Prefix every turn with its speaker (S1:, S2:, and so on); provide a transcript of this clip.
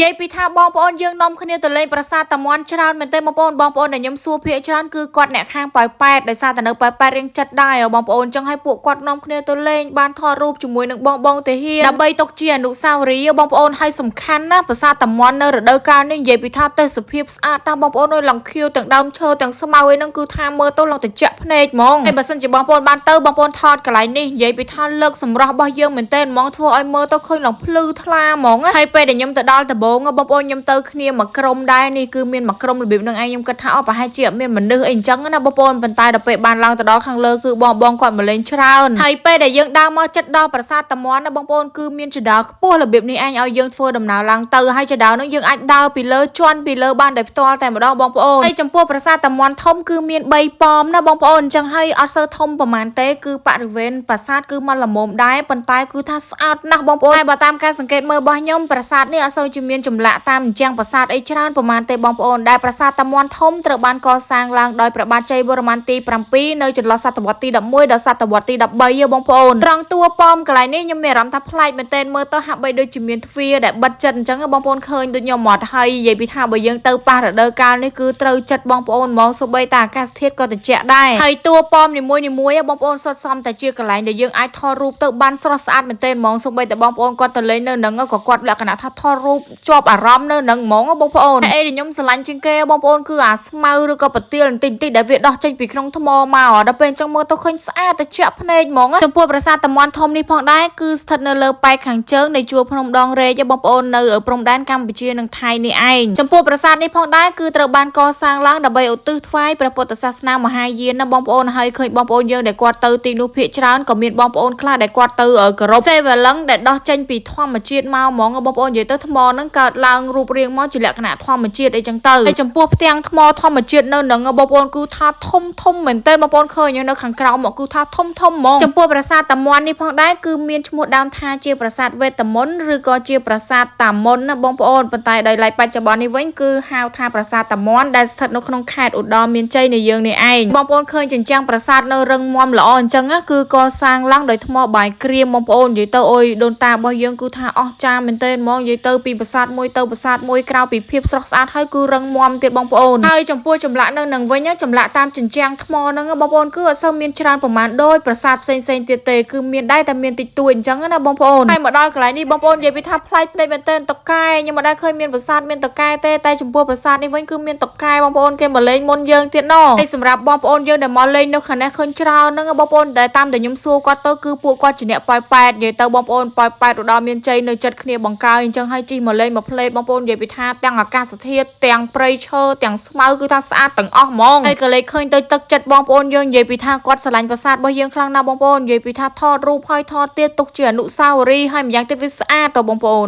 S1: យាយពីថាបងប្អូនយើងនាំគ្នាទៅលេងប្រាសាទតាមាន់ច្រើនមែនទេបងប្អូនដែលខ្ញុំសួរភាគច្រើនគឺគាត់អ្នកខាងប៉ោយប៉ែតដោយសារតែនៅប៉ោយប៉ែតរៀងចិត្តដែរបងប្អូនចឹងឲ្យពួកគាត់នាំគ្នាទៅលេងបានថតរូបជាមួយនឹងបងទាហានដើម្បីទុកជាអនុស្សាវរីយ៍បងប្អូនឲ្យសំខាន់ណាប្រាសាទតាមាន់នៅរដូវកាលនេះនិយាយពីថាទេសភាពស្អាតណាស់បងប្អូនអើយឡងខៀវទាំងដើមឈើទាំងស្មៅឯហ្នឹងគឺថាមើលទៅឡងត្រជាក់ភ្នែកហ្មងហើយបើសិនជាបងប្អូនបានទៅបងប្អូនថតកន្លែងនេះនិយាយពីថាលើកសម្រស់របស់យើងមែនទេហ្មងធ្វើឲ្យមើលទៅឃើញឡងភ្លឺថ្លាហ្មងហើយពេលដែលខ្ញុំទៅដល់ដំបងបងប្អូនខ្ញុំទៅគ្នាមួយក្រុមដែរនេះគឺមានមួយក្រុមរបៀបនឹងឯងខ្ញុំគិតថាប្រហែលជាមានមនុស្សអីអញ្ចឹងណាបងប្អូនប៉ុន្តែដល់ពេលបានឡើងទៅដល់ខាងលើគឺបងគាត់មកលេងច្រើនហើយពេលដែលយើងដើរមកចិត្តដល់ប្រាសាទតាមាន់ណាបងប្អូនគឺមានចដាលខ្ពស់របៀបនេះឯងឲ្យយើងធ្វើដំណើរឡើងទៅហើយចដាលនោះយើងអាចដើរពីលើជាន់ពីលើបានដោយផ្ទាល់តែម្ដងបងប្អូនហើយចំពោះប្រាសាទតាមាន់ធំគឺមាន3ប៉មណាបងប្អូនអញ្ចឹងហើយអត់សូវធំប្រហែលទេគឺបរិវេណប្រាសាទគឺមកល្មមដែរប៉ុន្តែគឺថាស្អាតណាស់បងប្អូនហើយបើតាមការសង្កេតមើលរបស់ខ្ញុំប្រាសាទនេះអត់សូវជាមានចម្លាក់តាមអញ្ចឹងប្រាសាទអីច្រើនប្រហែលទេបងប្អូនដែលប្រាសាទតាមាន់ធំត្រូវបានកសាងឡើងដោយព្រះបាទជ័យវរ្ម័នទី7នៅចន្លោះសតវត្សទី11ដល់សតវត្សទី13បងប្អូនត្រង់តួប៉មកន្លែងនេះខ្ញុំមានអារម្មណ៍ថាប្លែកមែនទែនមើលទៅហាក់បីដូចជាមានទ្វារដែលបិទចិត្តអញ្ចឹងបងប្អូនឃើញដូចខ្ញុំអត់ហើយនិយាយពីថាបើយើងទៅប៉ះរដូវកាលនេះគឺត្រូវចិត្តបងប្អូនហ្មងសូម្បីតែអាកាសធាតុក៏ត្រជាក់ដែរហើយតួប៉មនីមួយបងប្អូនសុទ្ធសមតែជាកន្លែងដែលយើងអាចថតរូបទៅបានស្រស់ស្អាតមែនទែនហ្មងសូម្បីតែបងប្អូនគាត់ទៅលេងនៅនឹងក៏គាត់លក្ខណៈថាថតរូបជាប់អារម្មណ៍នៅនឹងហ្មងបងប្អូនហើយខ្ញុំស្រឡាញ់ជាងគេបងប្អូនគឺអាស្មៅឬក៏ប្រទាលបន្តិចដែលវាដោះចេញពីក្នុងថ្មមកដល់ពេលអញ្ចឹងមើលទៅឃើញស្អាតតែជាក់ភ្នែកហ្មងចំពោះប្រាសាទតាមាន់ធំនេះផងដែរគឺស្ថិតនៅលើប៉ែកខាងជើងនៃជួរភ្នំដងរែកបងប្អូននៅព្រំដែនកម្ពុជានិងថៃនេះឯងចំពោះប្រាសាទនេះផងដែរគឺត្រូវបានកសាងឡើងដើម្បីឧទ្ទិសថ្វាយព្រះពុទ្ធសាសនាមហាយានណាបងប្អូនហើយឃើញបងប្អូនយើងដែលគាត់ទៅទីនោះភាគច្រើនក៏មានបងប្អូនខ្លះដែលគាត់ទៅគោរពសេវាលឹងដែលដោះចេញពីធម្មជាតិមកហ្មងបងប្អូននិយាយទៅថ្មហ្នឹងកើតឡើងរូបរាងមកជាលក្ខណៈធម្មជាតិអីចឹងទៅហើយចំពោះផ្ទាំងថ្មធម្មជាតិនៅនឹងបងប្អូនគឺថាធំមែនទែនបងប្អូនឃើញនៅខាងក្រោមមកគឺថាធំហ្មងចំពោះប្រាសាទតាមាន់នេះផងដែរគឺមានឈ្មោះដើមថាជាប្រាសាទវេទមន្តឬក៏ជាប្រាសាទតាមុនណាបងប្អូនប៉ុន្តែដោយឡែកបច្ចុប្បន្ននេះវិញគឺហៅថាប្រាសាទតាមាន់ដែលស្ថិតនៅក្នុងខេត្តឧត្តរមានជ័យនៃយើងនេះឯងបងប្អូនឃើញជញ្ជាំងប្រាសាទនៅរឹងមាំល្អអញ្ចឹងគឺកសាងឡើងដោយថ្មបាយក្រៀមបងប្អូននិយាយទៅអុយដូនតារបស់យើងគឺថាអស្ចារ្យមែនទែនហ្មងនិយាយទៅពីប្រាសាទមួយទៅប្រាសាទមួយក្រៅពីភាពស្រស់ស្អាតហើយគឺរឹងមាំទៀតបងប្អូនហើយចំពោះចម្លាក់នៅនឹងវិញចម្លាក់តាមជញ្ជាំងថ្មហ្នឹងបងប្អូនគឺអត់សូវមានច្រើនប្រហែលដោយប្រាសាទផ្សេងទៀតទេគឺមានដែរតែមានតិចតួចអញ្ចឹងណាបងប្អូនហើយមកដល់កន្លែងនេះបងប្អូននិយាយពីថាប្លែកភ្នែកមែនទែនតុកែខ្ញុំមិនដែលឃើញមានប្រាសាទមានតុកែទេតែចំពោះប្រាសាទនេះវិញគឺមានតុកែបងប្អូនគេមកលេងមុនយើងទៀតណោះហើយសម្រាប់បងប្អូនយើងដែលមកលេងនៅខាងនេះឃើញច្រើនហ្នឹងបងប្អូនដែលតាមតែខ្ញុំសួរគាត់ទៅគឺពួកគាត់ជាអ្នកប៉ោយប៉ែតនិយាយទៅបងប្អូនប៉ោយប៉ែតឧត្តរមានជ័យនៅចិត្តគ្នាបង្កើអញ្ចឹងហើយជិះមកលេងមកផ្លេតបងប្អូននិយាយពីថាទាំងអាកាសធាតុទាំងព្រៃឈើទាំងស្មៅគឺថាស្អាតទាំងអស់ហ្មងហើយក៏លេចឃើញទៅទឹកចិត្តបងប្អូនយើងនិយាយពីថាគាត់ស្រឡាញ់ប្រាសាទរបស់យើងខ្លាំងណាស់បងប្អូននិយាយពីថាថតរូបហើយថតទៀតទុកជាអនុស្សាវរីយ៍ហើយម្យ៉ាងទៀតវាស្អាតទៅបងប្អូន